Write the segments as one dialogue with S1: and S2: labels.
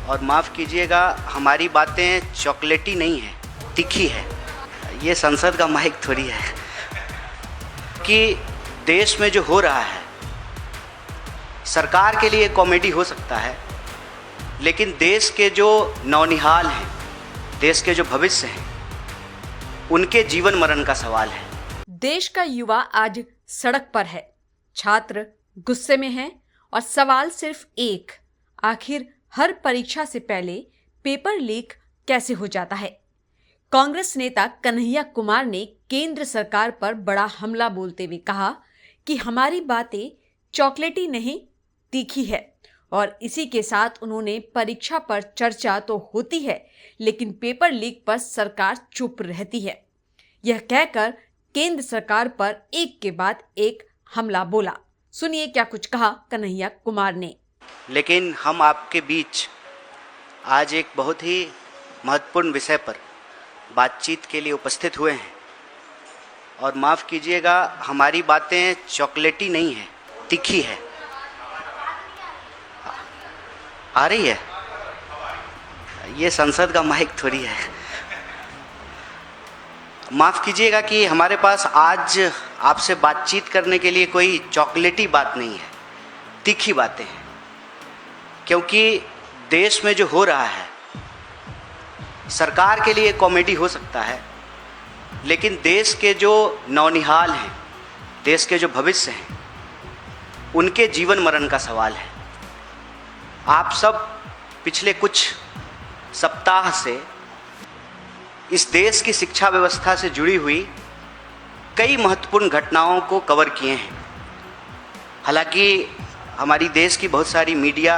S1: और माफ़ कीजिएगा, हमारी बातें चॉकलेटी नहीं है, तीखी है। ये संसद का माइक थोड़ी है कि देश में जो हो रहा है, सरकार के लिए कॉमेडी हो सकता है, लेकिन देश के जो नौनिहाल हैं, देश के जो भविष्य हैं, उनके जीवन मरण का सवाल है।
S2: देश का युवा आज सड़क पर है, छात्र गुस्से में हैं और सवाल सिर्फ एक, आखिर हर परीक्षा से पहले पेपर लीक कैसे हो जाता है। कांग्रेस नेता कन्हैया कुमार ने केंद्र सरकार पर बड़ा हमला बोलते हुए कहा कि हमारी बातें चॉकलेटी नहीं, तीखी है। और इसी के साथ उन्होंने परीक्षा पर चर्चा तो होती है, लेकिन पेपर लीक पर सरकार चुप रहती है। यह कहकर केंद्र सरकार पर एक के बाद एक हमला बोला। सुनिए क्या कुछ कहा कन्हैया कुमार ने।
S1: लेकिन हम आपके बीच आज एक बहुत ही महत्वपूर्ण विषय पर बातचीत के लिए उपस्थित हुए हैं, और माफ़ कीजिएगा, हमारी बातें चॉकलेटी नहीं है, तीखी है। आ रही है? ये संसद का माइक थोड़ी है। माफ़ कीजिएगा कि हमारे पास आज आपसे बातचीत करने के लिए कोई चॉकलेटी बात नहीं है, तीखी बातें हैं। क्योंकि देश में जो हो रहा है, सरकार के लिए कॉमेडी हो सकता है, लेकिन देश के जो नौनिहाल हैं, देश के जो भविष्य हैं, उनके जीवन मरण का सवाल है। आप सब पिछले कुछ सप्ताह से इस देश की शिक्षा व्यवस्था से जुड़ी हुई कई महत्वपूर्ण घटनाओं को कवर किए हैं। हालांकि हमारी देश की बहुत सारी मीडिया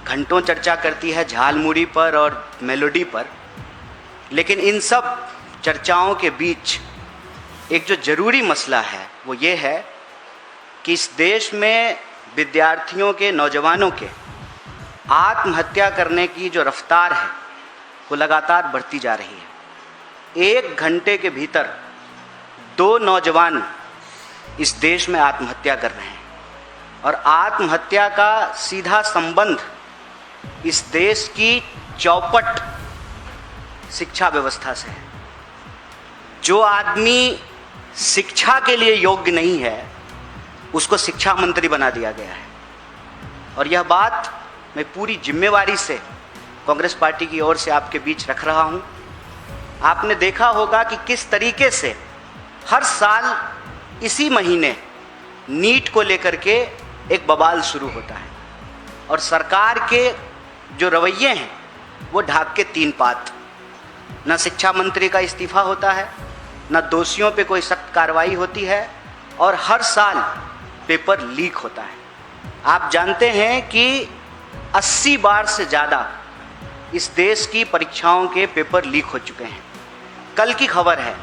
S1: घंटों चर्चा करती है झालमुड़ी पर और मेलोडी पर, लेकिन इन सब चर्चाओं के बीच एक जो ज़रूरी मसला है वो ये है कि इस देश में विद्यार्थियों के, नौजवानों के आत्महत्या करने की जो रफ्तार है वो लगातार बढ़ती जा रही है। 1 घंटे के भीतर 2 नौजवान इस देश में आत्महत्या कर रहे हैं, और आत्महत्या का सीधा संबंध इस देश की चौपट शिक्षा व्यवस्था से है। जो आदमी शिक्षा के लिए योग्य नहीं है, उसको शिक्षा मंत्री बना दिया गया है। और यह बात मैं पूरी जिम्मेवारी से कांग्रेस पार्टी की ओर से आपके बीच रख रहा हूं। आपने देखा होगा कि किस तरीके से हर साल इसी महीने नीट को लेकर के एक बवाल शुरू होता है, और सरकार के जो रवैये हैं वो ढाक के 3 पात। न शिक्षा मंत्री का इस्तीफा होता है, न दोषियों पे कोई सख्त कार्रवाई होती है, और हर साल पेपर लीक होता है। आप जानते हैं कि 80 बार से ज़्यादा इस देश की परीक्षाओं के पेपर लीक हो चुके हैं। कल की खबर है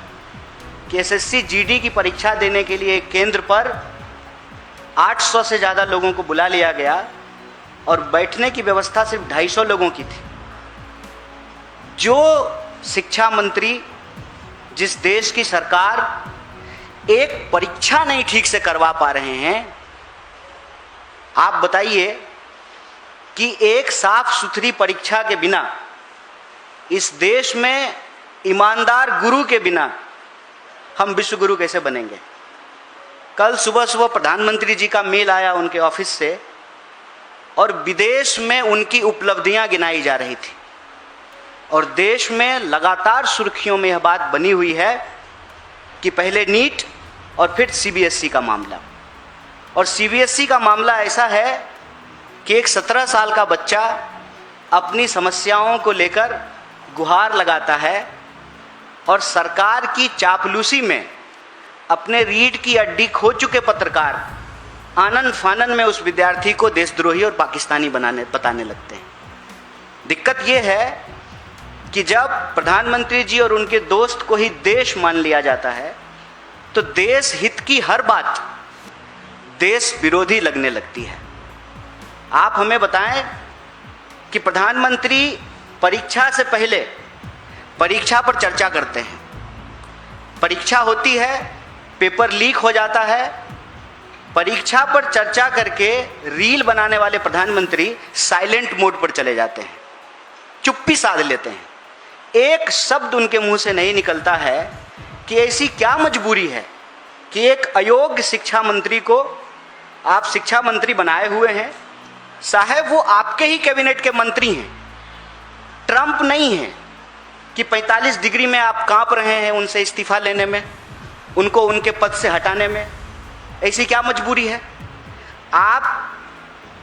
S1: कि एसएससी जीडी की परीक्षा देने के लिए केंद्र पर 800 से ज़्यादा लोगों को बुला लिया गया, और बैठने की व्यवस्था सिर्फ 250 लोगों की थी। जो शिक्षा मंत्री, जिस देश की सरकार एक परीक्षा नहीं ठीक से करवा पा रहे हैं, आप बताइए कि एक साफ सुथरी परीक्षा के बिना, इस देश में ईमानदार गुरु के बिना हम विश्व गुरु कैसे बनेंगे। कल सुबह सुबह प्रधानमंत्री जी का मेल आया उनके ऑफिस से, और विदेश में उनकी उपलब्धियां गिनाई जा रही थी, और देश में लगातार सुर्खियों में यह बात बनी हुई है कि पहले नीट और फिर सीबीएसई का मामला। और सीबीएसई का मामला ऐसा है कि एक 17 साल का बच्चा अपनी समस्याओं को लेकर गुहार लगाता है, और सरकार की चापलूसी में अपने रीढ़ की हड्डी खो चुके पत्रकार आनन फानन में उस विद्यार्थी को देशद्रोही और पाकिस्तानी बताने लगते हैं। दिक्कत यह है कि जब प्रधानमंत्री जी और उनके दोस्त को ही देश मान लिया जाता है, तो देश हित की हर बात देश विरोधी लगने लगती है। आप हमें बताएं कि प्रधानमंत्री परीक्षा से पहले परीक्षा पर चर्चा करते हैं, परीक्षा होती है, पेपर लीक हो जाता है, परीक्षा पर चर्चा करके रील बनाने वाले प्रधानमंत्री साइलेंट मोड पर चले जाते हैं। साध लेते हैं। एक शब्द उनके मुंह से नहीं निकलता है कि ऐसी क्या मजबूरी है कि एक अयोग्य शिक्षा मंत्री को आप शिक्षा मंत्री बनाए हुए हैं। साहब वो आपके ही कैबिनेट के मंत्री हैं, ट्रंप नहीं है कि 45 डिग्री में आप कांप रहे हैं उनसे इस्तीफा लेने में, उनको उनके पद से हटाने में। ऐसी क्या मजबूरी है? आप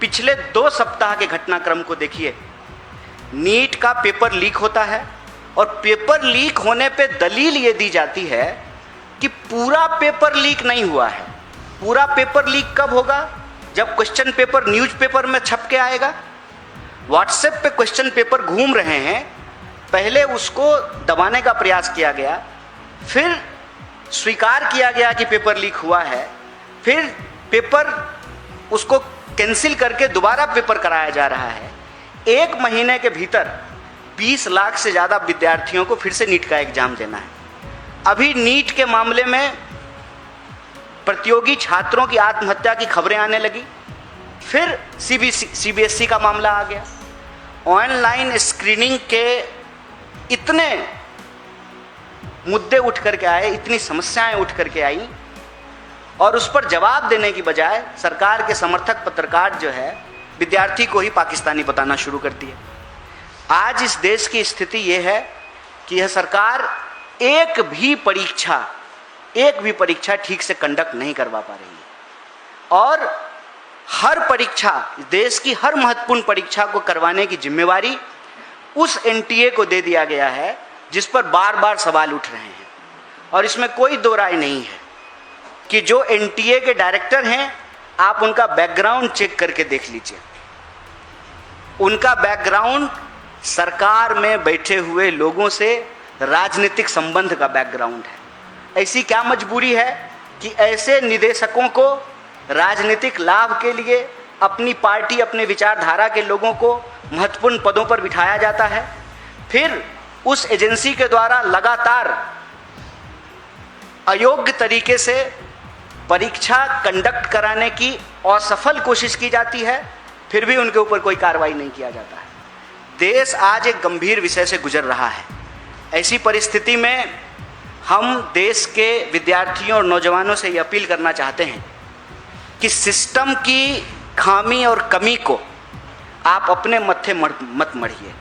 S1: पिछले 2 सप्ताह के घटनाक्रम को देखिए। नीट का पेपर लीक होता है और पेपर लीक होने पे दलील ये दी जाती है कि पूरा पेपर लीक नहीं हुआ है। पूरा पेपर लीक कब होगा? जब क्वेश्चन पेपर न्यूज़पेपर में छप के आएगा। व्हाट्सएप पे क्वेश्चन पेपर घूम रहे हैं, पहले उसको दबाने का प्रयास किया गया, फिर स्वीकार किया गया कि पेपर लीक हुआ है, फिर पेपर उसको कैंसिल करके दोबारा पेपर कराया जा रहा है। 1 महीने के भीतर 20 लाख से ज़्यादा विद्यार्थियों को फिर से नीट का एग्जाम देना है। अभी नीट के मामले में प्रतियोगी छात्रों की आत्महत्या की खबरें आने लगी, फिर सीबीएसई का मामला आ गया। ऑनलाइन स्क्रीनिंग के इतने मुद्दे उठ करके आए, इतनी समस्याएं उठ करके आई, और उस पर जवाब देने की बजाय सरकार के समर्थक पत्रकार जो है विद्यार्थी को ही पाकिस्तानी बताना शुरू कर दिए। आज इस देश की स्थिति ये है कि यह सरकार एक भी परीक्षा ठीक से कंडक्ट नहीं करवा पा रही है, और हर परीक्षा, देश की हर महत्वपूर्ण परीक्षा को करवाने की जिम्मेवारी उस एनटीए को दे दिया गया है जिस पर बार बार सवाल उठ रहे हैं। और इसमें कोई दो राय नहीं है कि जो एनटीए के डायरेक्टर हैं, आप उनका बैकग्राउंड चेक करके देख लीजिए। उनका बैकग्राउंड सरकार में बैठे हुए लोगों से राजनीतिक संबंध का बैकग्राउंड है। ऐसी क्या मजबूरी है कि ऐसे निदेशकों को राजनीतिक लाभ के लिए अपनी पार्टी, अपने विचारधारा के लोगों को महत्वपूर्ण पदों पर बिठाया जाता है, फिर उस एजेंसी के द्वारा लगातार अयोग्य तरीके से परीक्षा कंडक्ट कराने की असफल कोशिश की जाती है, फिर भी उनके ऊपर कोई कार्रवाई नहीं किया जाता है। देश आज एक गंभीर विषय से गुजर रहा है। ऐसी परिस्थिति में हम देश के विद्यार्थियों और नौजवानों से ये अपील करना चाहते हैं कि सिस्टम की खामी और कमी को आप अपने मत्थे मत मढ़िए।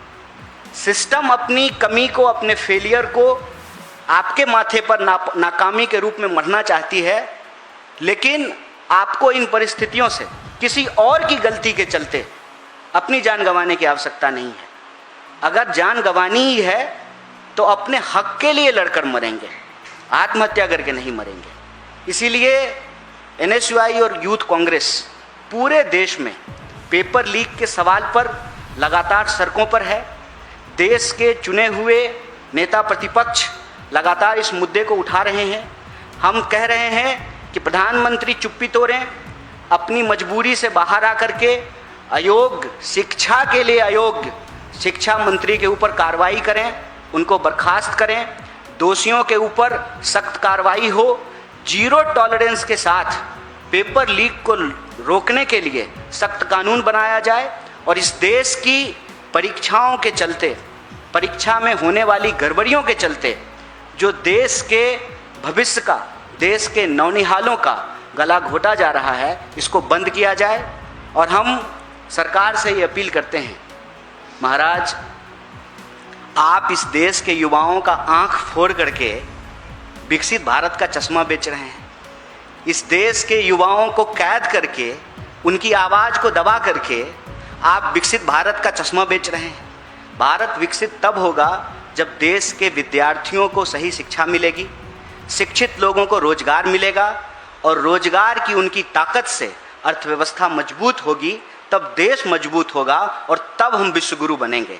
S1: सिस्टम अपनी कमी को, अपने फेलियर को आपके माथे पर नाकामी के रूप में मढ़ना चाहती है, लेकिन आपको इन परिस्थितियों से किसी और की गलती के चलते अपनी जान गंवाने की आवश्यकता नहीं है। अगर जान गंवानी ही है तो अपने हक के लिए लड़कर मरेंगे, आत्महत्या करके नहीं मरेंगे। इसीलिए एनएसयूआई और यूथ कांग्रेस पूरे देश में पेपर लीक के सवाल पर लगातार सड़कों पर है। देश के चुने हुए नेता प्रतिपक्ष लगातार इस मुद्दे को उठा रहे हैं। हम कह रहे हैं कि प्रधानमंत्री चुप्पी तोड़ें, अपनी मजबूरी से बाहर आकर के अयोग्य, शिक्षा के लिए अयोग्य शिक्षा मंत्री के ऊपर कार्रवाई करें, उनको बर्खास्त करें, दोषियों के ऊपर सख्त कार्रवाई हो, जीरो टॉलरेंस के साथ पेपर लीक को रोकने के लिए सख्त कानून बनाया जाए, और इस देश की परीक्षाओं के चलते, परीक्षा में होने वाली गड़बड़ियों के चलते जो देश के भविष्य का, देश के नौनिहालों का गला घोटा जा रहा है, इसको बंद किया जाए। और हम सरकार से ये अपील करते हैं, महाराज आप इस देश के युवाओं का आंख फोड़ करके विकसित भारत का चश्मा बेच रहे हैं। इस देश के युवाओं को कैद करके, उनकी आवाज़ को दबा करके आप विकसित भारत का चश्मा बेच रहे हैं। भारत विकसित तब होगा जब देश के विद्यार्थियों को सही शिक्षा मिलेगी, शिक्षित लोगों को रोजगार मिलेगा, और रोजगार की उनकी ताकत से अर्थव्यवस्था मजबूत होगी, तब देश मजबूत होगा, और तब हम विश्वगुरु बनेंगे।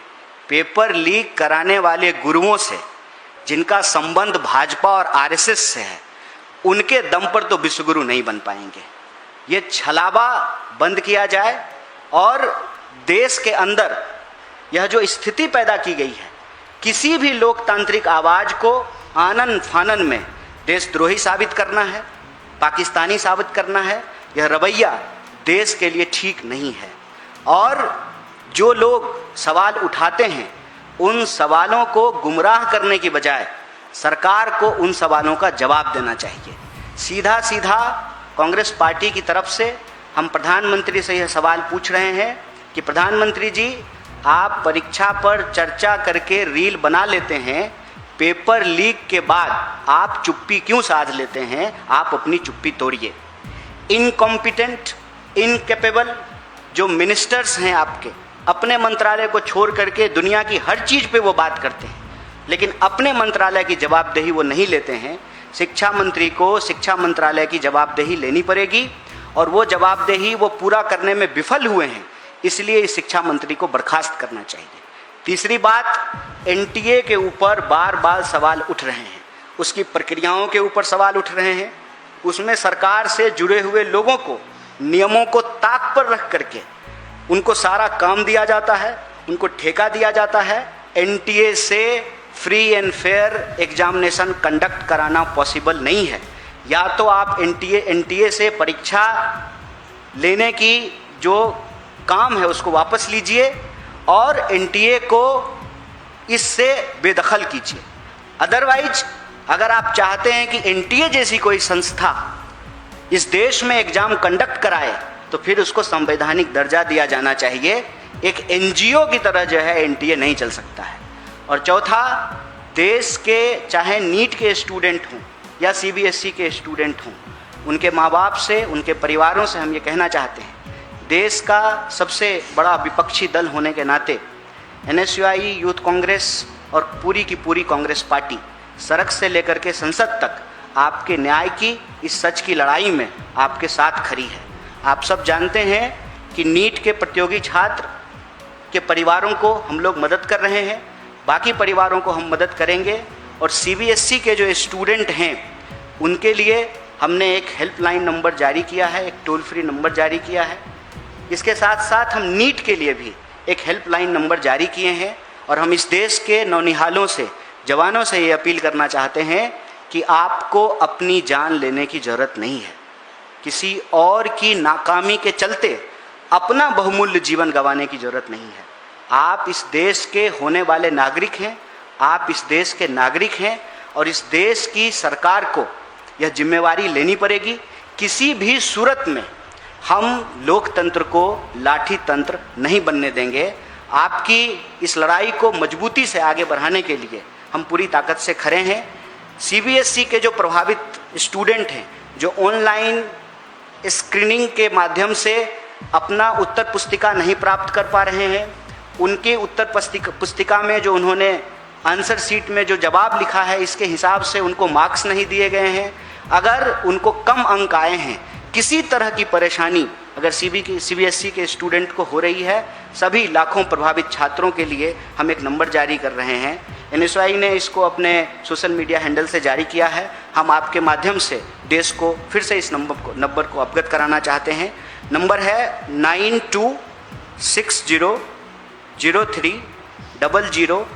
S1: पेपर लीक कराने वाले गुरुओं से, जिनका संबंध भाजपा और आरएसएस से है, उनके दम पर तो विश्वगुरु नहीं बन पाएंगे। ये छलावा बंद किया जाए, और देश के अंदर यह जो स्थिति पैदा की गई है, किसी भी लोकतांत्रिक आवाज़ को आनन फानन में देशद्रोही साबित करना है, पाकिस्तानी साबित करना है, यह रवैया देश के लिए ठीक नहीं है। और जो लोग सवाल उठाते हैं उन सवालों को गुमराह करने की बजाय सरकार को उन सवालों का जवाब देना चाहिए। सीधा सीधा कांग्रेस पार्टी की तरफ से हम प्रधानमंत्री से यह सवाल पूछ रहे हैं कि प्रधानमंत्री जी, आप परीक्षा पर चर्चा करके रील बना लेते हैं, पेपर लीक के बाद आप चुप्पी क्यों साध लेते हैं? आप अपनी चुप्पी तोड़िए। इनकॉम्पिटेंट, इनकेपेबल जो मिनिस्टर्स हैं आपके, अपने मंत्रालय को छोड़ करके दुनिया की हर चीज़ पे वो बात करते हैं, लेकिन अपने मंत्रालय की जवाबदेही वो नहीं लेते हैं। शिक्षा मंत्री को शिक्षा मंत्रालय की जवाबदेही लेनी पड़ेगी, और वो जवाबदेही वो पूरा करने में विफल हुए हैं, इसलिए इस शिक्षा मंत्री को बर्खास्त करना चाहिए। तीसरी बात, एनटीए के ऊपर बार बार सवाल उठ रहे हैं, उसकी प्रक्रियाओं के ऊपर सवाल उठ रहे हैं, उसमें सरकार से जुड़े हुए लोगों को नियमों को ताक पर रख करके उनको सारा काम दिया जाता है, उनको ठेका दिया जाता है। एनटीए से free and fair examination conduct कराना पॉसिबल नहीं है। या तो आप एनटीए से परीक्षा लेने की जो काम है उसको वापस लीजिए और एनटीए को इससे बेदखल कीजिए। अदरवाइज अगर आप चाहते हैं कि एनटीए जैसी कोई संस्था इस देश में एग्जाम कंडक्ट कराए, तो फिर उसको संवैधानिक दर्जा दिया जाना चाहिए। एक एनजीओ की तरह जो है एनटीए नहीं चल सकता है। और चौथा, देश के चाहे नीट के स्टूडेंट हों या सीबीएसई के स्टूडेंट हों, उनके माँ बाप से, उनके परिवारों से हम ये कहना चाहते हैं, देश का सबसे बड़ा विपक्षी दल होने के नाते एनएसयूआई, यूथ कांग्रेस और पूरी की पूरी कांग्रेस पार्टी सड़क से लेकर के संसद तक आपके न्याय की, इस सच की लड़ाई में आपके साथ खड़ी है। आप सब जानते हैं कि नीट के प्रतियोगी छात्र के परिवारों को हम लोग मदद कर रहे हैं, बाकी परिवारों को हम मदद करेंगे। और सीबीएसई के जो स्टूडेंट हैं उनके लिए हमने एक हेल्पलाइन नंबर जारी किया है, एक टोल फ्री नंबर जारी किया है। इसके साथ साथ हम नीट के लिए भी एक हेल्पलाइन नंबर जारी किए हैं। और हम इस देश के नौनिहालों से, जवानों से ये अपील करना चाहते हैं कि आपको अपनी जान लेने की ज़रूरत नहीं है। किसी और की नाकामी के चलते अपना बहुमूल्य जीवन गंवाने की ज़रूरत नहीं है। आप इस देश के होने वाले नागरिक हैं, आप इस देश के नागरिक हैं, और इस देश की सरकार को यह जिम्मेवारी लेनी पड़ेगी। किसी भी सूरत में हम लोकतंत्र को लाठी तंत्र नहीं बनने देंगे। आपकी इस लड़ाई को मजबूती से आगे बढ़ाने के लिए हम पूरी ताकत से खड़े हैं। सीबीएसई के जो प्रभावित स्टूडेंट हैं, जो ऑनलाइन स्क्रीनिंग के माध्यम से अपना उत्तर पुस्तिका नहीं प्राप्त कर पा रहे हैं, उनके उत्तर पुस्तिका में जो उन्होंने आंसर शीट में जो जवाब लिखा है, इसके हिसाब से उनको मार्क्स नहीं दिए गए हैं। अगर उनको कम अंक आए हैं, किसी तरह की परेशानी अगर सीबीएसई के स्टूडेंट को हो रही है, सभी लाखों प्रभावित छात्रों के लिए हम एक नंबर जारी कर रहे हैं। एनएसयूआई ने इसको अपने सोशल मीडिया हैंडल से जारी किया है। हम आपके माध्यम से देश को फिर से इस नंबर को अवगत कराना चाहते हैं। नंबर है 9260030030।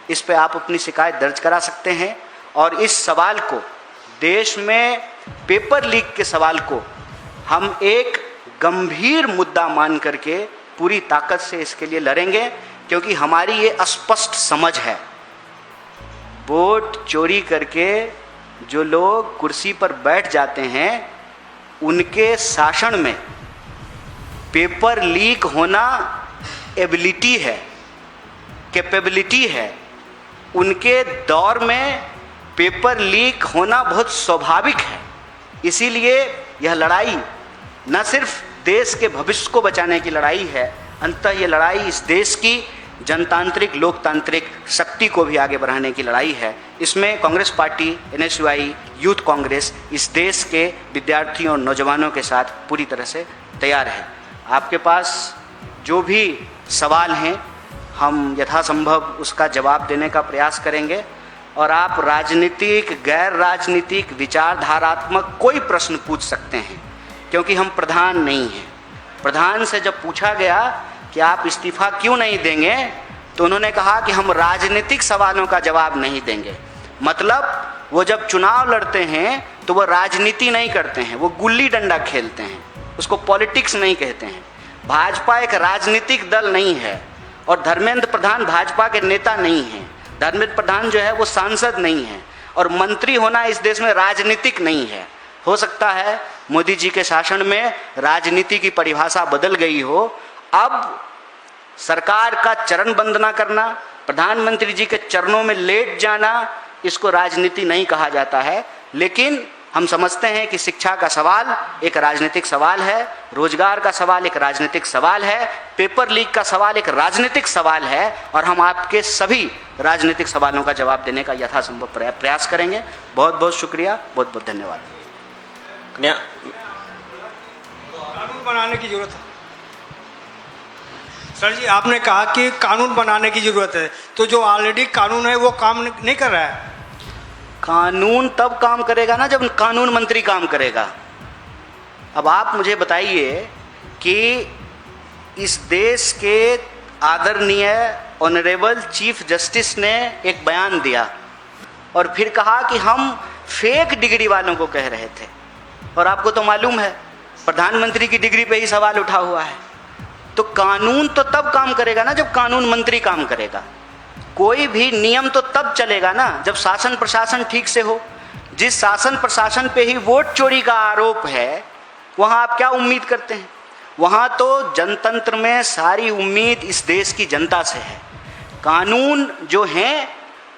S1: इस पे आप अपनी शिकायत दर्ज करा सकते हैं। और इस सवाल को, देश में पेपर लीक के सवाल को हम एक गंभीर मुद्दा मान करके पूरी ताकत से इसके लिए लड़ेंगे, क्योंकि हमारी ये स्पष्ट समझ है, वोट चोरी करके जो लोग कुर्सी पर बैठ जाते हैं, उनके शासन में पेपर लीक होना एबिलिटी है, कैपेबिलिटी है। उनके दौर में पेपर लीक होना बहुत स्वाभाविक है। इसीलिए यह लड़ाई न सिर्फ देश के भविष्य को बचाने की लड़ाई है, अंततः ये लड़ाई इस देश की जनतांत्रिक, लोकतांत्रिक शक्ति को भी आगे बढ़ाने की लड़ाई है। इसमें Congress party, NSUI, youth Congress इस देश के विद्यार्थियों और नौजवानों के साथ पूरी तरह से तैयार है। आपके पास जो भी सवाल हैं, हम यथासंभव उसका जवाब देने का प्रयास करेंगे। और आप राजनीतिक, गैर राजनीतिक, विचारधारात्मक कोई प्रश्न पूछ सकते हैं, क्योंकि हम प्रधान नहीं हैं। प्रधान से जब पूछा गया कि आप इस्तीफा क्यों नहीं देंगे, तो उन्होंने कहा कि हम राजनीतिक सवालों का जवाब नहीं देंगे। मतलब वो जब चुनाव लड़ते हैं तो वो राजनीति नहीं करते हैं, वो गुल्ली डंडा खेलते हैं, उसको पॉलिटिक्स नहीं कहते हैं। भाजपा एक राजनीतिक दल नहीं है, और धर्मेंद्र प्रधान भाजपा के नेता नहीं हैं। धर्मेंद्र प्रधान जो है वो सांसद नहीं है, और मंत्री होना इस देश में राजनीतिक नहीं है। हो सकता है मोदी जी के शासन में राजनीति की परिभाषा बदल गई हो। अब सरकार का चरण वंदना करना, प्रधानमंत्री जी के चरणों में लेट जाना, इसको राजनीति नहीं कहा जाता है। लेकिन हम समझते हैं कि शिक्षा का सवाल एक राजनीतिक सवाल है, रोजगार का सवाल एक राजनीतिक सवाल है, पेपर लीक का सवाल एक राजनीतिक सवाल है, और हम आपके सभी राजनीतिक सवालों का जवाब देने का यथासंभव प्रयास करेंगे। बहुत बहुत शुक्रिया, बहुत बहुत धन्यवाद।
S3: कानून बनाने की जरूरत है। सर जी, आपने कहा कि कानून बनाने की जरूरत है, तो जो ऑलरेडी कानून है वो काम नहीं कर रहा है।
S1: कानून तब काम करेगा ना जब कानून मंत्री काम करेगा। अब आप मुझे बताइए कि इस देश के आदरणीय ऑनरेबल चीफ जस्टिस ने एक बयान दिया और फिर कहा कि हम फेक डिग्री वालों को कह रहे थे, और आपको तो मालूम है प्रधानमंत्री की डिग्री पे ही सवाल उठा हुआ है। तो कानून तो तब काम करेगा ना जब कानून मंत्री काम करेगा। कोई भी नियम तो तब चलेगा ना जब शासन प्रशासन ठीक से हो। जिस शासन प्रशासन पे ही वोट चोरी का आरोप है, वहाँ आप क्या उम्मीद करते हैं? वहाँ तो जनतंत्र में सारी उम्मीद इस देश की जनता से है। कानून जो हैं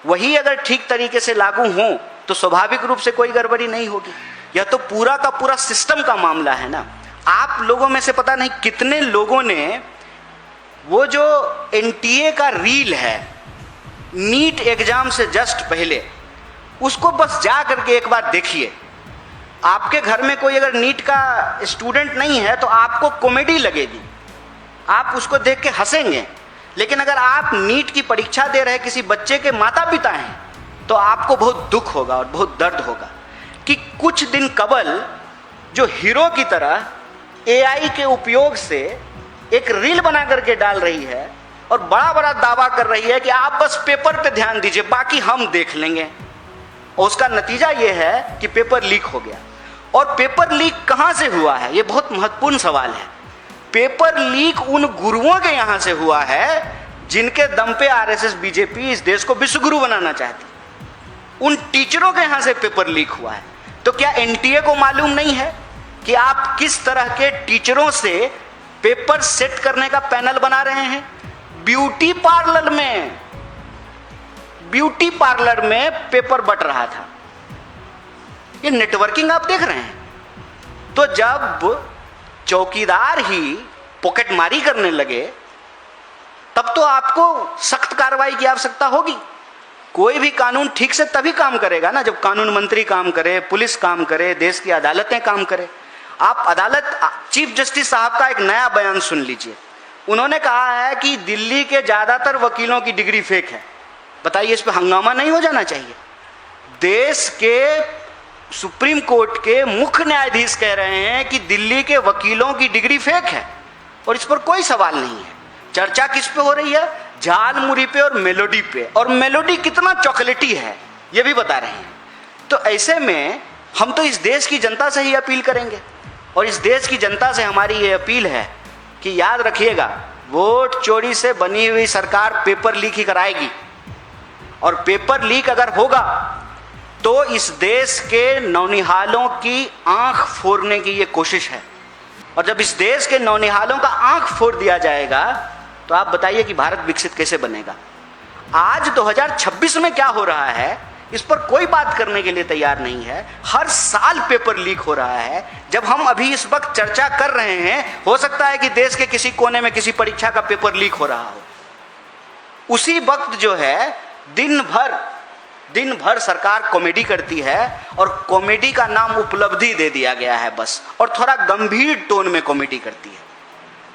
S1: वही अगर ठीक तरीके से लागू हों तो स्वाभाविक रूप से कोई गड़बड़ी नहीं होगी। यह तो पूरा का पूरा सिस्टम का मामला है ना। आप लोगों में से पता नहीं कितने लोगों ने वो जो एनटीए का रील है नीट एग्जाम से जस्ट पहले, उसको बस जा करके एक बार देखिए। आपके घर में कोई अगर नीट का स्टूडेंट नहीं है तो आपको कॉमेडी लगेगी, आप उसको देख के हंसेंगे। लेकिन अगर आप नीट की परीक्षा दे रहे किसी बच्चे के माता पिता हैं तो आपको बहुत दुख होगा और बहुत दर्द होगा कि कुछ दिन कबल जो हीरो की तरह एआई के उपयोग से एक रील बना करके डाल रही है और बड़ा बड़ा दावा कर रही है कि आप बस पेपर पे ध्यान दीजिए, बाकी हम देख लेंगे। और उसका नतीजा ये है कि पेपर लीक हो गया। और पेपर लीक कहाँ से हुआ है, ये बहुत महत्वपूर्ण सवाल है। पेपर लीक उन गुरुओं के यहाँ से हुआ है जिनके दम पे आरएसएस बीजेपी इस देश को विश्व गुरु बनाना चाहती। उन टीचरों के यहाँ से पेपर लीक हुआ है। तो क्या एनटीए को मालूम नहीं है कि आप किस तरह के टीचरों से पेपर सेट करने का पैनल बना रहे हैं? ब्यूटी पार्लर में पेपर बट रहा था। ये नेटवर्किंग आप देख रहे हैं। तो जब चौकीदार ही पॉकेटमारी करने लगे तब तो आपको सख्त कार्रवाई की आवश्यकता होगी। कोई भी कानून ठीक से तभी काम करेगा ना जब कानून मंत्री काम करे, पुलिस काम करे, देश की अदालतें काम करे। आप अदालत चीफ जस्टिस साहब का एक नया बयान सुन लीजिए। उन्होंने कहा है कि दिल्ली के ज्यादातर वकीलों की डिग्री फेक है। बताइए, इस पे हंगामा नहीं हो जाना चाहिए? देश के सुप्रीम कोर्ट के मुख्य न्यायाधीश कह रहे हैं कि दिल्ली के वकीलों की डिग्री फेक है और इस पर कोई सवाल नहीं है। चर्चा किस पे हो रही है? झालमुरी पे और मेलोडी पे। और मेलोडी कितना चॉकलेटी है ये भी बता रहे हैं। तो ऐसे में हम तो इस देश की जनता से ही अपील करेंगे, और इस देश की जनता से हमारी ये अपील है कि याद रखिएगा, वोट चोरी से बनी हुई सरकार पेपर लीक ही कराएगी। और पेपर लीक अगर होगा तो इस देश के नौनिहालों की आंख फोड़ने की ये कोशिश है। और जब इस देश के नौनिहालों का आंख फोड़ दिया जाएगा तो आप बताइए कि भारत विकसित कैसे बनेगा। आज 2026 में क्या हो रहा है इस पर कोई बात करने के लिए तैयार नहीं है। हर साल पेपर लीक हो रहा है। जब हम अभी इस वक्त चर्चा कर रहे हैं, हो सकता है कि देश के किसी कोने में किसी परीक्षा का पेपर लीक हो रहा हो। उसी वक्त जो है दिन भर सरकार कॉमेडी करती है, और कॉमेडी का नाम उपलब्धि दे दिया गया है बस, और थोड़ा गंभीर टोन में कॉमेडी करती है।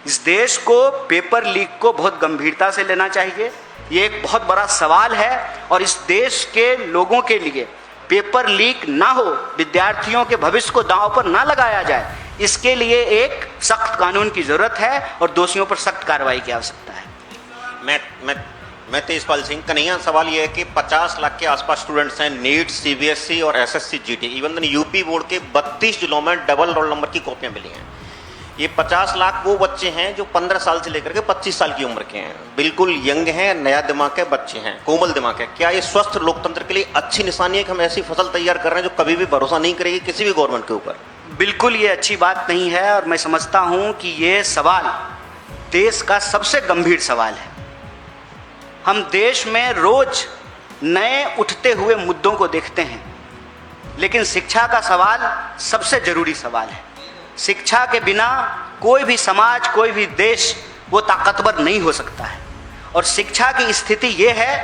S1: इस देश को पेपर लीक को बहुत गंभीरता से लेना चाहिए। ये एक बहुत बड़ा सवाल है, और इस देश के लोगों के लिए पेपर लीक ना हो, विद्यार्थियों के भविष्य को दांव पर ना लगाया जाए, इसके लिए एक सख्त कानून की जरूरत है और दोषियों पर सख्त कार्रवाई की आवश्यकता है।
S4: मैं तेजपाल सिंह। कन्हैया, सवाल ये है कि 50 लाख के आसपास स्टूडेंट्स हैं। नीट, सीबीएसई और SSC GT, even UP board के 32 जिलों में डबल रोल नंबर की कॉपियां मिली हैं। ये 50 लाख वो बच्चे हैं जो 15 साल से लेकर के 25 साल की उम्र के हैं, बिल्कुल यंग हैं, नया दिमाग के बच्चे हैं, कोमल दिमाग है। क्या ये स्वस्थ लोकतंत्र के लिए अच्छी निशानी है कि हम ऐसी फसल तैयार कर रहे हैं जो कभी भी भरोसा नहीं करेगी किसी भी गवर्नमेंट के ऊपर?
S1: बिल्कुल ये अच्छी बात नहीं है, और मैं समझता हूं कि ये सवाल देश का सबसे गंभीर सवाल है। हम देश में रोज नए उठते हुए मुद्दों को देखते हैं, लेकिन शिक्षा का सवाल सबसे जरूरी सवाल है। शिक्षा के बिना कोई भी समाज, कोई भी देश वो ताकतवर नहीं हो सकता है। और शिक्षा की स्थिति ये है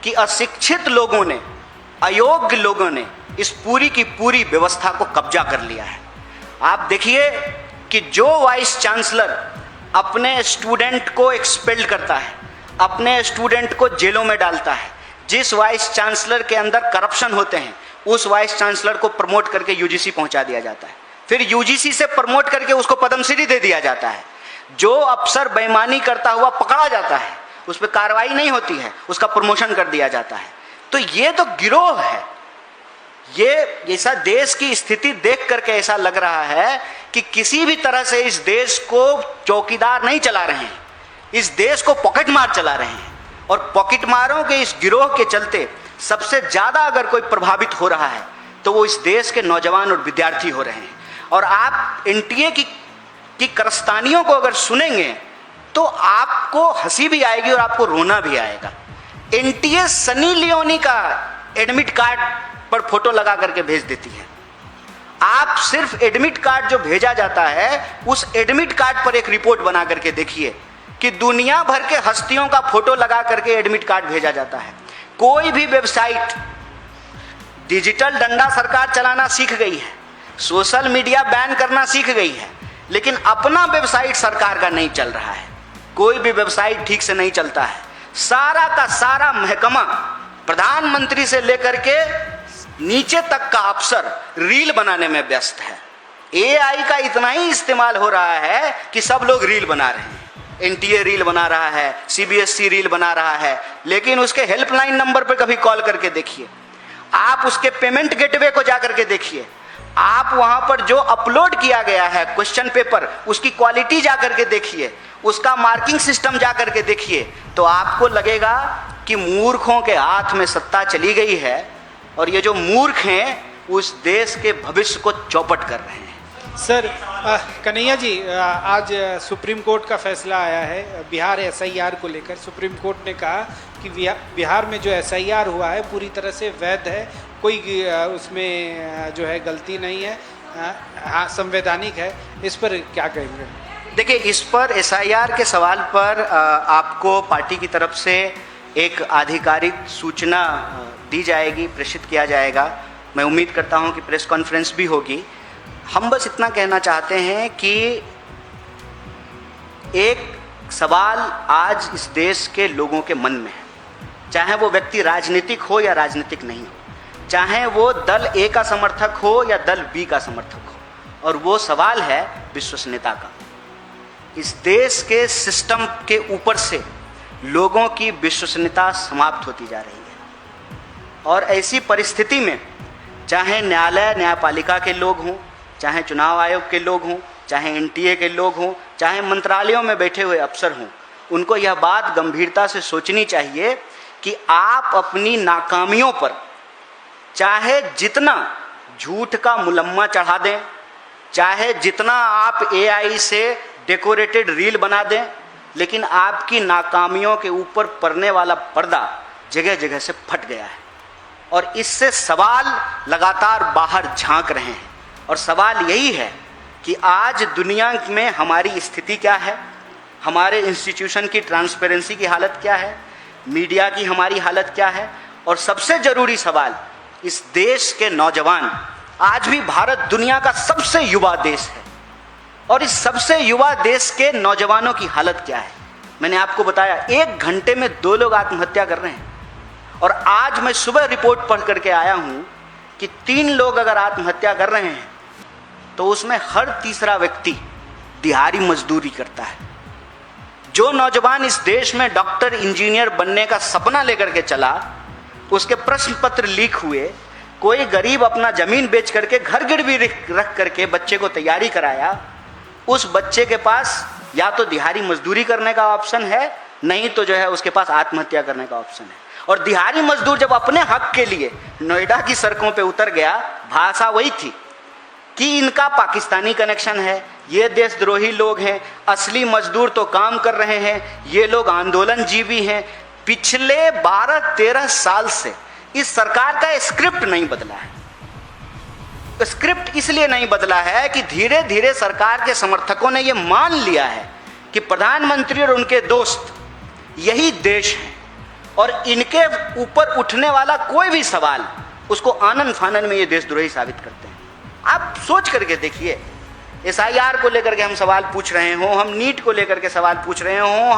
S1: कि अशिक्षित लोगों ने, अयोग्य लोगों ने इस पूरी की पूरी व्यवस्था को कब्जा कर लिया है। आप देखिए कि जो वाइस चांसलर अपने स्टूडेंट को एक्सपेल करता है, अपने स्टूडेंट को जेलों में डालता है, जिस वाइस चांसलर के अंदर करप्शन होते हैं, उस वाइस चांसलर को प्रमोट करके यूजीसी पहुंचा दिया जाता है। फिर यूजीसी से प्रमोट करके उसको पद्मश्री दे दिया जाता है। जो अफसर बेईमानी करता हुआ पकड़ा जाता है, उस पर कार्रवाई नहीं होती है, उसका प्रमोशन कर दिया जाता है। तो ये तो गिरोह है। ये ऐसा देश की स्थिति देख करके ऐसा लग रहा है कि किसी भी तरह से इस देश को चौकीदार नहीं चला रहे हैं, इस देश को पॉकेट मार चला रहे हैं। और पॉकेट मारों के इस गिरोह के चलते सबसे ज्यादा अगर कोई प्रभावित हो रहा है तो वो इस देश के नौजवान और विद्यार्थी हो रहे हैं। और आप एनटीए की कारस्तानियों को अगर सुनेंगे तो आपको हंसी भी आएगी और आपको रोना भी आएगा। एनटीए सनी लियोनी का एडमिट कार्ड पर फोटो लगा करके भेज देती है। आप सिर्फ एडमिट कार्ड जो भेजा जाता है, उस एडमिट कार्ड पर एक रिपोर्ट बना करके देखिए कि दुनिया भर के हस्तियों का फोटो लगा करके एडमिट कार्ड भेजा जाता है। कोई भी वेबसाइट, डिजिटल डंडा सरकार चलाना सीख गई है, सोशल मीडिया बैन करना सीख गई है, लेकिन अपना वेबसाइट सरकार का नहीं चल रहा है। कोई भी वेबसाइट ठीक से नहीं चलता है। सारा का सारा महकमा, प्रधानमंत्री से लेकर के नीचे तक का अफसर रील बनाने में व्यस्त है। एआई का इतना ही इस्तेमाल हो रहा है कि सब लोग रील बना रहे हैं। एनटीए रील बना रहा है, सीबीएसई रील बना रहा है, लेकिन उसके हेल्पलाइन नंबर पर कभी कॉल करके देखिए, आप उसके पेमेंट गेटवे को जाकर के देखिए, आप वहां पर जो अपलोड किया गया है क्वेश्चन पेपर, उसकी क्वालिटी जाकर के देखिए, उसका मार्किंग सिस्टम जाकर के देखिए, तो आपको लगेगा कि मूर्खों के हाथ में सत्ता चली गई है और ये जो मूर्ख हैं उस देश के भविष्य को चौपट कर रहे हैं।
S5: सर, कन्हैया जी, आज सुप्रीम कोर्ट का फैसला आया है बिहार एसआईआर को लेकर। सुप्रीम कोर्ट ने कहा कि बिहार में जो एसआईआर हुआ है पूरी तरह से वैध है, कोई उसमें जो है गलती नहीं है, संवैधानिक है। इस पर क्या कहेंगे?
S1: देखिए, इस पर एसआईआर के सवाल पर आपको पार्टी की तरफ से एक आधिकारिक सूचना दी जाएगी, प्रेषित किया जाएगा। मैं उम्मीद करता हूं कि प्रेस कॉन्फ्रेंस भी होगी। हम बस इतना कहना चाहते हैं कि एक सवाल आज इस देश के लोगों के मन में है, चाहे वो व्यक्ति राजनीतिक हो या राजनीतिक नहीं हो, चाहे वो दल ए का समर्थक हो या दल बी का समर्थक हो, और वो सवाल है विश्वसनीयता का। इस देश के सिस्टम के ऊपर से लोगों की विश्वसनीयता समाप्त होती जा रही है। और ऐसी परिस्थिति में चाहे न्यायालय, न्यायपालिका के लोग हों, चाहे चुनाव आयोग के लोग हों, चाहे एनटीए के लोग हों, चाहे मंत्रालयों में बैठे हुए अफसर हों, उनको यह बात गंभीरता से सोचनी चाहिए कि आप अपनी नाकामियों पर चाहे जितना झूठ का मुलम्मा चढ़ा दें, चाहे जितना आप एआई से डेकोरेटेड रील बना दें, लेकिन आपकी नाकामियों के ऊपर पड़ने वाला पर्दा जगह जगह से फट गया है। और इससे सवाल लगातार बाहर झांक रहे हैं। और सवाल यही है कि आज दुनिया में हमारी स्थिति क्या है, हमारे इंस्टीट्यूशन की ट्रांसपेरेंसी की हालत क्या है, मीडिया की हमारी हालत क्या है, और सबसे जरूरी सवाल, इस देश के नौजवान, आज भी भारत दुनिया का सबसे युवा देश है, और इस सबसे युवा देश के नौजवानों की हालत क्या है। मैंने आपको बताया 1 घंटे में 2 लोग आत्महत्या कर रहे हैं। और आज मैं सुबह रिपोर्ट पढ़ करके आया हूं कि 3 लोग अगर आत्महत्या कर रहे हैं तो उसमें हर तीसरा व्यक्ति दिहाड़ी मजदूरी करता है। जो नौजवान इस देश में डॉक्टर, इंजीनियर बनने का सपना लेकर के चला, उसके प्रश्न पत्र लीक हुए, कोई गरीब अपना जमीन बेच करके घर गिरवी रख करके बच्चे को तैयारी कराया, उस बच्चे के पास या तो दिहाड़ी मजदूरी करने का ऑप्शन है, नहीं तो जो है उसके पास आत्महत्या करने का ऑप्शन है। और दिहाड़ी मजदूर जब अपने हक के लिए नोएडा की सड़कों पे उतर गया, भाषा वही थी कि इनका पाकिस्तानी कनेक्शन है, ये देशद्रोही लोग हैं, असली मजदूर तो काम कर रहे हैं, ये लोग आंदोलनजीवी हैं। पिछले 12-13 साल से इस सरकार का स्क्रिप्ट नहीं बदला है। स्क्रिप्ट इसलिए नहीं बदला है कि धीरे धीरे सरकार के समर्थकों ने यह मान लिया है कि प्रधानमंत्री और उनके दोस्त यही देश है और इनके ऊपर उठने वाला कोई भी सवाल उसको आनन फानन में ये देशद्रोही साबित करते हैं। आप सोच करके देखिए, SIR को लेकर के हम सवाल पूछ रहे हो, हम नीट को लेकर के सवाल पूछ रहे हो,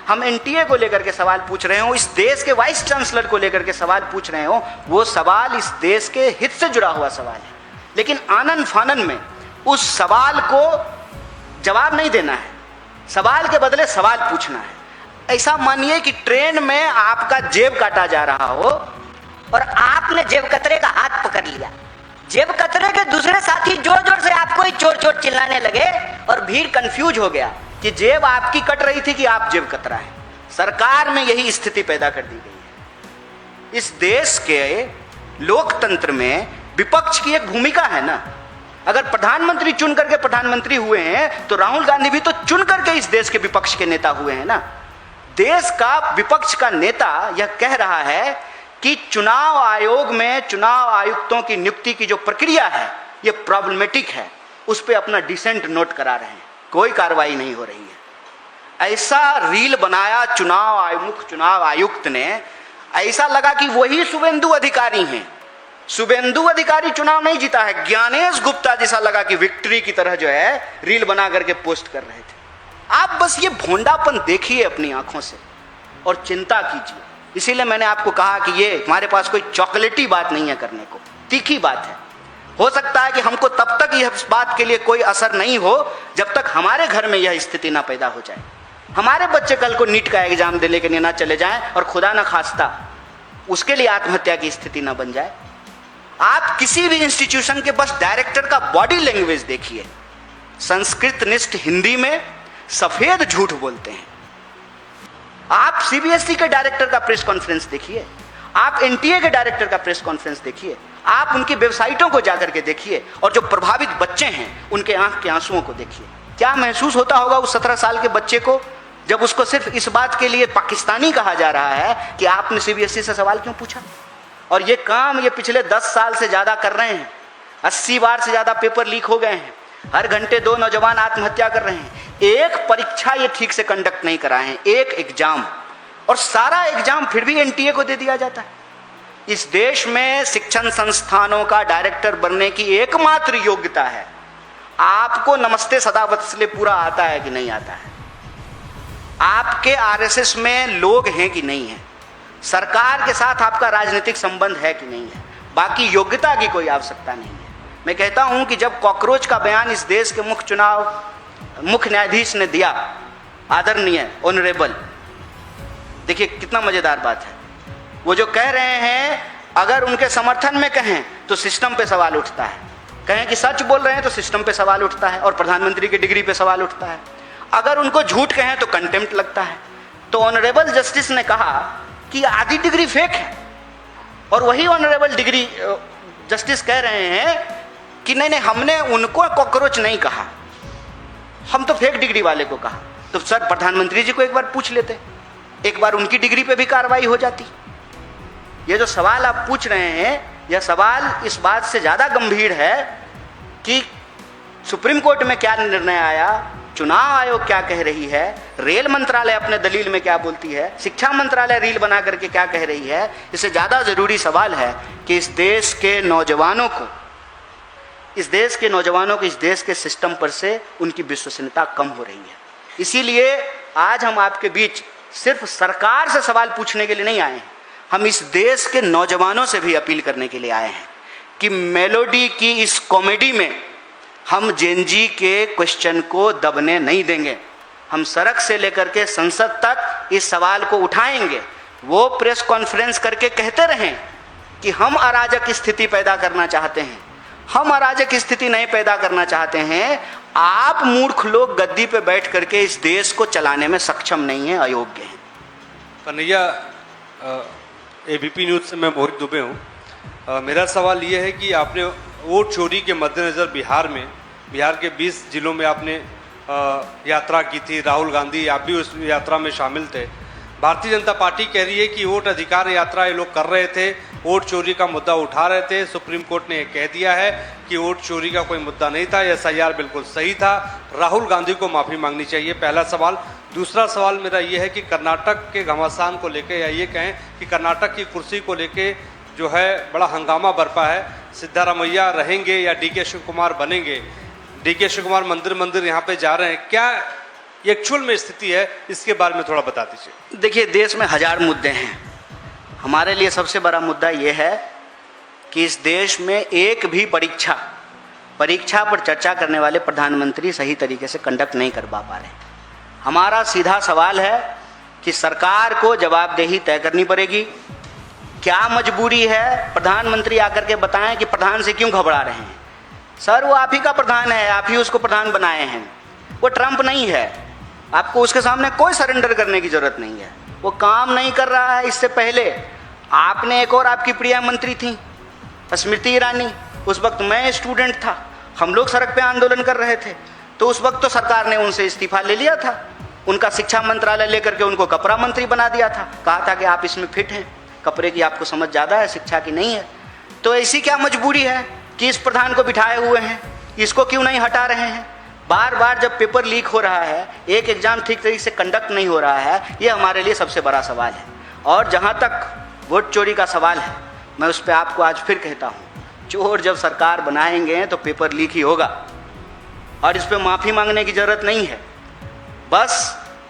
S1: हम NTA को लेकर के सवाल पूछ रहे हो, इस देश के वाइस चांसलर को लेकर के सवाल पूछ रहे हो, वो सवाल इस देश के हित से जुड़ा हुआ सवाल है। लेकिन आनन फानन में उस सवाल को जवाब नहीं देना है, सवाल के बदले सवाल पूछना है। ऐसा मानिए कि ट्रेन में आपका जेब काटा जा रहा हो और आपने जेब कतरे का हाथ पकड़ लिया, जेब कतरे के दूसरे साथी जोर जोर से आपको ही चोर चोर चिल्लाने लगे और भीड़ कंफ्यूज हो गया कि जेब आपकी कट रही थी कि आप जेब कतरा है। सरकार में यही स्थिति पैदा कर दी गई है। इस देश के लोकतंत्र में विपक्ष की एक भूमिका है ना। अगर प्रधानमंत्री चुन करके प्रधानमंत्री हुए हैं तो राहुल गांधी भी तो चुन करके इस देश के विपक्ष के नेता हुए हैं ना। देश का विपक्ष का नेता यह कह रहा है कि चुनाव आयोग में चुनाव आयुक्तों की नियुक्ति की जो प्रक्रिया है यह प्रॉब्लमेटिक है, उस पर अपना डिसेंट नोट करा रहे हैं, कोई कार्रवाई नहीं हो रही है। ऐसा रील बनाया मुख्य चुनाव आयुक्त ने, ऐसा लगा कि वही शुभेंदु अधिकारी हैं। शुभेंदु अधिकारी चुनाव नहीं जीता है, ज्ञानेश गुप्ता जैसा लगा कि विक्ट्री की तरह जो है रील बना करके पोस्ट कर रहे थे। आप बस ये भोंडापन देखिए अपनी आंखों से और चिंता कीजिए। इसीलिए मैंने आपको कहा कि ये हमारे पास कोई चॉकलेटी बात नहीं है करने को, तीखी बात है। हो सकता है कि हमको तब तक यह इस बात के लिए कोई असर नहीं हो जब तक हमारे घर में यह स्थिति ना पैदा हो जाए, हमारे बच्चे कल को नीट का एग्जाम देने के लिए ना चले जाएं और खुदा ना खास्ता उसके लिए आत्महत्या की स्थिति ना बन जाए। आप किसी भी इंस्टीट्यूशन के बस डायरेक्टर का बॉडी लैंग्वेज देखिए, संस्कृत निष्ठ हिंदी में सफेद झूठ बोलते हैं। आप CBSE के डायरेक्टर का प्रेस कॉन्फ्रेंस देखिए, आप NTA के डायरेक्टर का प्रेस कॉन्फ्रेंस देखिए, आप उनकी वेबसाइटों को जाकर के देखिए और जो प्रभावित बच्चे हैं उनके आंख के आंसुओं को देखिए। क्या महसूस होता होगा उस 17 साल के बच्चे को जब उसको सिर्फ इस बात के लिए पाकिस्तानी कहा जा रहा है कि आपने CBSE से सवाल क्यों पूछा। और ये काम ये पिछले 10 साल से ज़्यादा कर रहे हैं, 80 बार से ज़्यादा पेपर लीक हो गए हैं, हर घंटे 2 नौजवान आत्महत्या कर रहे हैं, एक परीक्षा ये ठीक से कंडक्ट नहीं कराए हैं, एक एग्जाम, और सारा एग्जाम फिर भी NTA को दे दिया जाता है। इस देश में शिक्षण संस्थानों का डायरेक्टर बनने की एकमात्र योग्यता है आपको नमस्ते सदा वत्सले पूरा आता है कि नहीं आता है, आपके RSS में लोग हैं कि नहीं है, सरकार के साथ आपका राजनीतिक संबंध है कि नहीं है, बाकी योग्यता की कोई आवश्यकता नहीं है। मैं कहता हूं कि जब कॉकरोच का बयान इस देश के मुख्य न्यायाधीश ने दिया, आदरणीय ऑनरेबल, देखिए कितना मजेदार बात है, वो जो कह रहे हैं अगर उनके समर्थन में कहें तो सिस्टम पे सवाल उठता है, कहें कि सच बोल रहे हैं तो सिस्टम पे सवाल उठता है और प्रधानमंत्री की डिग्री पे सवाल उठता है, अगर उनको झूठ कहें तो कंटेम्प्ट लगता है। तो ऑनरेबल जस्टिस ने कहा कि आधी डिग्री फेक है, और वही ऑनरेबल डिग्री जस्टिस कह रहे हैं कि नहीं हमने उनको कॉकरोच नहीं कहा, हम तो फेक डिग्री वाले को कहा। तो सर प्रधानमंत्री जी को एक बार पूछ लेते, एक बार उनकी डिग्री पे भी कार्रवाई हो जाती। ये जो सवाल आप पूछ रहे हैं यह सवाल इस बात से ज़्यादा गंभीर है कि सुप्रीम कोर्ट में क्या निर्णय आया, चुनाव आयोग क्या कह रही है, रेल मंत्रालय अपने दलील में क्या बोलती है, शिक्षा मंत्रालय रील बना करके क्या कह रही है। इससे ज़्यादा ज़रूरी सवाल है कि इस देश के नौजवानों को इस देश के सिस्टम पर से उनकी विश्वसनीयता कम हो रही है। इसीलिए आज हम आपके बीच सिर्फ सरकार से सवाल पूछने के लिए नहीं आए हैं, हम इस देश के नौजवानों से भी अपील करने के लिए आए हैं कि मेलोडी की इस कॉमेडी में हम जेनजी के क्वेश्चन को दबने नहीं देंगे। हम सड़क से लेकर के संसद तक इस सवाल को उठाएंगे। वो प्रेस कॉन्फ्रेंस करके कहते रहें कि हम अराजक स्थिति पैदा करना चाहते हैं, हम अराजक स्थिति नहीं पैदा करना चाहते हैं। आप मूर्ख लोग गद्दी पे बैठ करके इस देश को चलाने में सक्षम नहीं हैं, अयोग्य हैं।
S6: कन्हैया, एबीपी न्यूज़ से मैं मोहित दुबे हूँ। मेरा सवाल ये है कि आपने वोट चोरी के मद्देनज़र बिहार के 20 जिलों में आपने यात्रा की थी। राहुल गांधी, आप भी उस यात्रा में शामिल थे। भारतीय जनता पार्टी कह रही है कि वोट अधिकार यात्रा ये लोग कर रहे थे, वोट चोरी का मुद्दा उठा रहे थे। सुप्रीम कोर्ट ने कह दिया है कि वोट चोरी का कोई मुद्दा नहीं था, एसआईआर बिल्कुल सही था, राहुल गांधी को माफ़ी मांगनी चाहिए। पहला सवाल। दूसरा सवाल मेरा ये है कि कर्नाटक के घमासान को लेकर, या ये कहें कि कर्नाटक की कुर्सी को लेकर जो है बड़ा हंगामा बरपा है। सिद्धारमैया रहेंगे या डीके शिव कुमार बनेंगे? डीके शिव कुमार मंदिर यहाँ पे जा रहे हैं, क्या एक्चुअल में स्थिति है, इसके बारे में थोड़ा बता दीजिए।
S1: देखिए, देश में हजार मुद्दे हैं। हमारे लिए सबसे बड़ा मुद्दा ये है कि इस देश में एक भी परीक्षा पर चर्चा करने वाले प्रधानमंत्री सही तरीके से कंडक्ट नहीं कर पा रहे। हमारा सीधा सवाल है कि सरकार को जवाबदेही तय करनी पड़ेगी। क्या मजबूरी है? प्रधानमंत्री आकर के बताएं कि प्रधान से क्यों घबरा रहे हैं। सर, वो आप ही का प्रधान है, आप ही उसको प्रधान बनाए हैं, वो ट्रंप नहीं है। आपको उसके सामने कोई सरेंडर करने की जरूरत नहीं है। वो काम नहीं कर रहा है। इससे पहले आपने एक और आपकी प्रिय मंत्री थी स्मृति ईरानी, उस वक्त मैं स्टूडेंट था, हम लोग सड़क पे आंदोलन कर रहे थे, तो उस वक्त तो सरकार ने उनसे इस्तीफा ले लिया था। उनका शिक्षा मंत्रालय लेकर के उनको कपड़ा मंत्री बना दिया था, कहा था कि आप इसमें फिट हैं, कपड़े की आपको समझ ज़्यादा है, शिक्षा की नहीं है। तो ऐसी क्या मजबूरी है कि इस प्रधान को बिठाए हुए हैं, इसको क्यों नहीं हटा रहे हैं? बार बार जब पेपर लीक हो रहा है, एक एग्जाम ठीक तरीके से कंडक्ट नहीं हो रहा है, ये हमारे लिए सबसे बड़ा सवाल है। और जहाँ तक वोट चोरी का सवाल है, मैं उस पर आपको आज फिर कहता हूँ, चोर जब सरकार बनाएंगे तो पेपर लीक ही होगा, और इस पर माफ़ी मांगने की ज़रूरत नहीं है। बस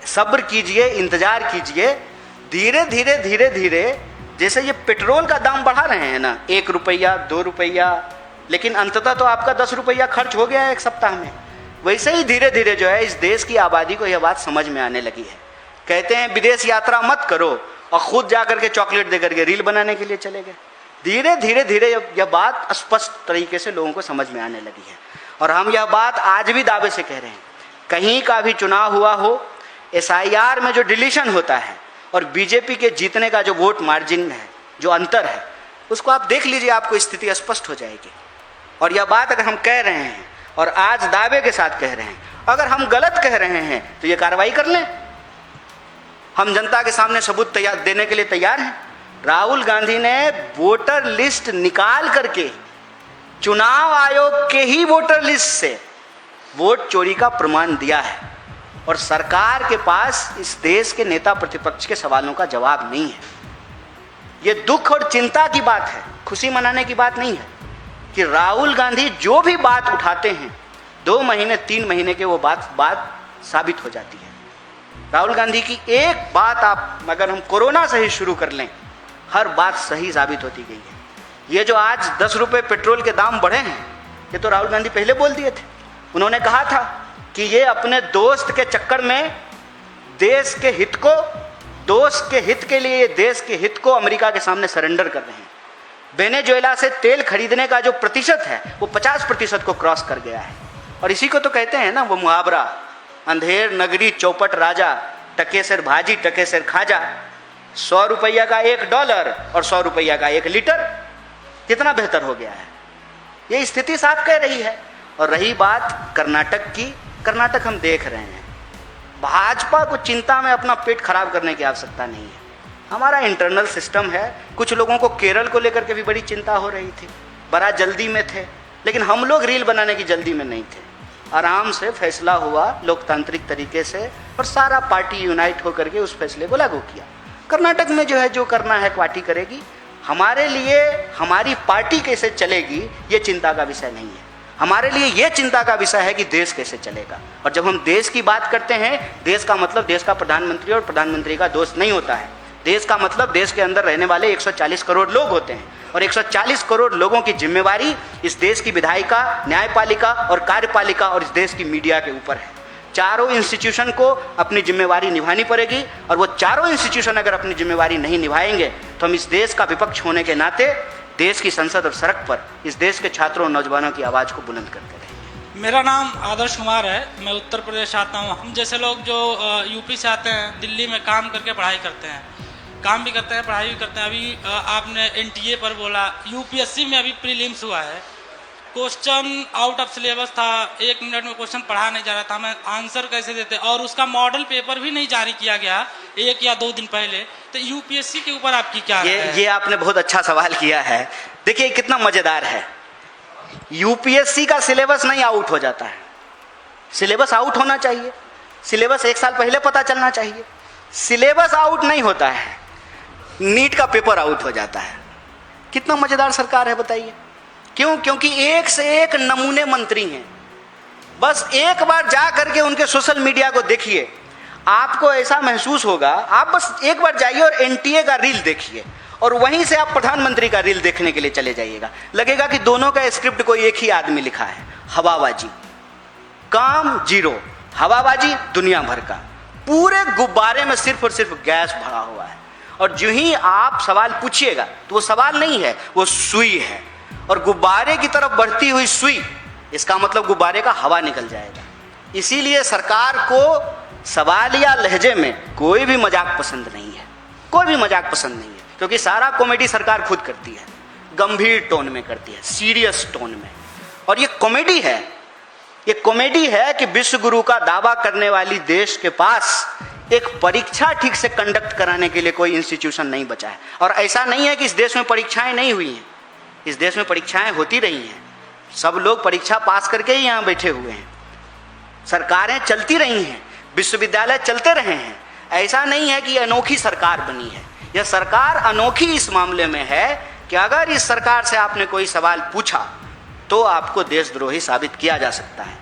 S1: सब्र कीजिए, इंतज़ार कीजिए, धीरे धीरे जैसे ये पेट्रोल का दाम बढ़ा रहे हैं ना, 1 रुपया 2 रुपया, लेकिन अंततः तो आपका 10 रुपया खर्च हो गया है एक सप्ताह में। वैसे ही धीरे धीरे जो है इस देश की आबादी को यह बात समझ में आने लगी है। कहते हैं विदेश यात्रा मत करो, और खुद जाकर के चॉकलेट दे करके रील बनाने के लिए चले गए। धीरे धीरे यह बात स्पष्ट तरीके से लोगों को समझ में आने लगी है। और हम यह बात आज भी दावे से कह रहे हैं, कहीं का भी चुनाव हुआ हो, एसआईआर में जो डिलीशन होता है और बीजेपी के जीतने का जो वोट मार्जिन है, जो अंतर है, उसको आप देख लीजिए, आपको स्थिति स्पष्ट हो जाएगी। और यह बात अगर हम कह रहे हैं और आज दावे के साथ कह रहे हैं, अगर हम गलत कह रहे हैं तो ये कार्रवाई कर लें। हम जनता के सामने सबूत देने के लिए तैयार हैं। राहुल गांधी ने वोटर लिस्ट निकाल करके चुनाव आयोग के ही वोटर लिस्ट से वोट चोरी का प्रमाण दिया है, और सरकार के पास इस देश के नेता प्रतिपक्ष के सवालों का जवाब नहीं है। ये दुख और चिंता की बात है, खुशी मनाने की बात नहीं है कि राहुल गांधी जो भी बात उठाते हैं 2 महीने 3 महीने के वो बात साबित हो जाती है। राहुल गांधी की एक बात आप अगर हम कोरोना से ही शुरू कर लें, हर बात सही साबित होती गई है। ये जो आज 10 रुपये पेट्रोल के दाम बढ़े हैं, ये तो राहुल गांधी पहले बोल दिए थे। उन्होंने कहा था कि ये अपने दोस्त के चक्कर में देश के हित को, दोस्त के हित के लिए देश के हित को अमेरिका के सामने सरेंडर कर रहे हैं। वेनेजुएला से तेल खरीदने का जो प्रतिशत है वो 50% को क्रॉस कर गया है। और इसी को तो कहते हैं ना वो मुहावरा, अंधेर नगरी चौपट राजा, टके सिर भाजी टके सिर खाजा। 100 रुपया का $1 और 100 रुपया का 1 लीटर, कितना बेहतर हो गया है। ये स्थिति साफ कह रही है। और रही बात कर्नाटक की, कर्नाटक हम देख रहे हैं, भाजपा को चिंता में अपना पेट खराब करने की आवश्यकता नहीं है। हमारा इंटरनल सिस्टम है। कुछ लोगों को केरल को लेकर के भी बड़ी चिंता हो रही थी, बड़ा जल्दी में थे, लेकिन हम लोग रील बनाने की जल्दी में नहीं थे। आराम से फैसला हुआ लोकतांत्रिक तरीके से, और सारा पार्टी यूनाइट होकर के उस फैसले को लागू किया। कर्नाटक में जो है जो करना है पार्टी करेगी। हमारे लिए हमारी पार्टी कैसे चलेगी ये चिंता का विषय नहीं है। हमारे लिए ये चिंता का विषय है कि देश कैसे चलेगा। और जब हम देश की बात करते हैं, देश का मतलब देश का प्रधानमंत्री और प्रधानमंत्री का दोस्त नहीं होता है। देश का मतलब देश के अंदर रहने वाले 140 करोड़ लोग होते हैं, और 140 करोड़ लोगों की जिम्मेवारी इस देश की विधायिका, न्यायपालिका और कार्यपालिका और इस देश की मीडिया के ऊपर है। चारों इंस्टीट्यूशन को अपनी जिम्मेवारी निभानी पड़ेगी, और वो चारों इंस्टीट्यूशन अगर अपनी जिम्मेवारी नहीं निभाएंगे तो हम इस देश का विपक्ष होने के नाते देश की संसद और सड़क पर इस देश के छात्रों और नौजवानों की आवाज़ को बुलंद करते रहेंगे।
S7: मेरा नाम आदर्श कुमार है। मैं उत्तर प्रदेश आता हूँ। हम जैसे लोग जो यूपी से आते हैं, दिल्ली में काम करके पढ़ाई करते हैं, काम भी करते हैं, पढ़ाई भी करते हैं। अभी आपने एनटीए पर बोला, यूपीएससी में अभी प्रीलिम्स हुआ है, क्वेश्चन आउट ऑफ सिलेबस था, 1 मिनट में क्वेश्चन पढ़ा नहीं जा रहा था, हमें आंसर कैसे देते, और उसका मॉडल पेपर भी नहीं जारी किया गया 1 या 2 दिन पहले। तो यूपीएससी के ऊपर आपकी क्या राय है?
S1: ये आपने बहुत अच्छा सवाल किया है। देखिए कितना मजेदार है, यूपीएससी का सिलेबस नहीं आउट हो जाता है। सिलेबस आउट होना चाहिए, सिलेबस 1 साल पहले पता चलना चाहिए। सिलेबस आउट नहीं होता है, नीट का पेपर आउट हो जाता है। कितना मजेदार सरकार है बताइए। क्यों? क्योंकि एक से एक नमूने मंत्री हैं। बस एक बार जा करके उनके सोशल मीडिया को देखिए, आपको ऐसा महसूस होगा। आप बस एक बार जाइए और एनटीए का रील देखिए, और वहीं से आप प्रधानमंत्री का रील देखने के लिए चले जाइएगा। लगेगा कि दोनों का स्क्रिप्ट कोई एक ही आदमी लिखा है। हवाबाजी, काम जीरो, हवाबाजी दुनिया भर का। पूरे गुब्बारे में सिर्फ और सिर्फ गैस भरा हुआ है, और जो ही आप सवाल पूछिएगा तो वो सवाल नहीं है, वो सुई है। और गुब्बारे की तरफ बढ़ती हुई सुई, इसका मतलब गुब्बारे का हवा निकल जाएगा। इसीलिए सरकार को सवालिया लहजे में कोई भी मजाक पसंद नहीं है, कोई भी मजाक पसंद नहीं है। क्योंकि सारा कॉमेडी सरकार खुद करती है, गंभीर टोन में करती है, सीरियस टोन में। और ये कॉमेडी है, ये कॉमेडी है कि विश्व गुरु का दावा करने वाली देश के पास एक परीक्षा ठीक से कंडक्ट कराने के लिए कोई इंस्टीट्यूशन नहीं बचा है। और ऐसा नहीं है कि इस देश में परीक्षाएं नहीं हुई हैं, इस देश में परीक्षाएं होती रही हैं। सब लोग परीक्षा पास करके ही यहाँ बैठे हुए हैं। सरकारें चलती रही हैं, विश्वविद्यालय चलते रहे हैं। ऐसा नहीं है कि अनोखी सरकार बनी है। यह सरकार अनोखी इस मामले में है कि अगर इस सरकार से आपने कोई सवाल पूछा तो आपको देशद्रोही साबित किया जा सकता है।